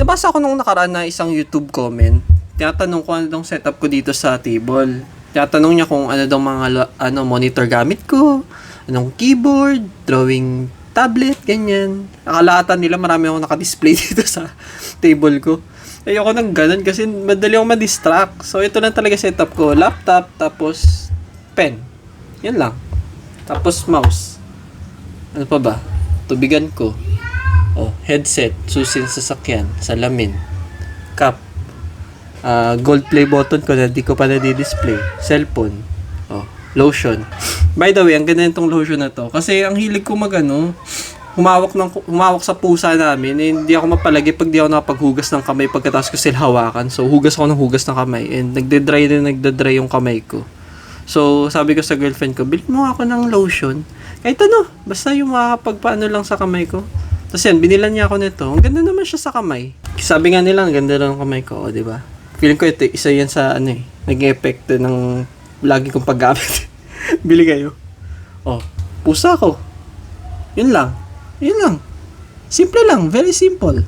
nabasa ko nung nakaraan na isang YouTube comment. Tinatanong ko ano daw setup ko dito sa table. Tinatanong niya kung ano daw mga monitor gamit ko, anong keyboard, drawing tablet, ganyan. Nakalatan nila marami akong naka-display dito sa table ko. Ayoko nang ganun kasi madali akong ma-distract. So, ito lang talaga setup ko. Laptop, tapos pen. Yan lang. Tapos mouse. Ano pa ba? Tubigan ko. Oh, headset, susi sa sasakyan, salamin, cup, gold play button ko na di ko pa na-display, cellphone, oh, lotion. By the way, ang ganda nitong lotion na to kasi ang hilig ko humawak sa pusa namin, eh, hindi ako mapalagi pag di ako nakapaghugas ng kamay pagkatapos ko sila hawakan. So, hugas ako ng hugas ng kamay and nagde-dry yung kamay ko. So, sabi ko sa girlfriend ko, bilhin mo ako ng lotion. Kahit ano, basta yung makakapagpaano lang sa kamay ko. Tapos yan, binilan niya ako nito. Ang ganda naman siya sa kamay. Sabi nga nila, ang ganda lang ng kamay ko, di ba? Feeling ko ito, isa yan sa nag-epekto ng lagi kong paggamit. Bili kayo. Oh, pusa ko. Yun lang. Simple lang, very simple.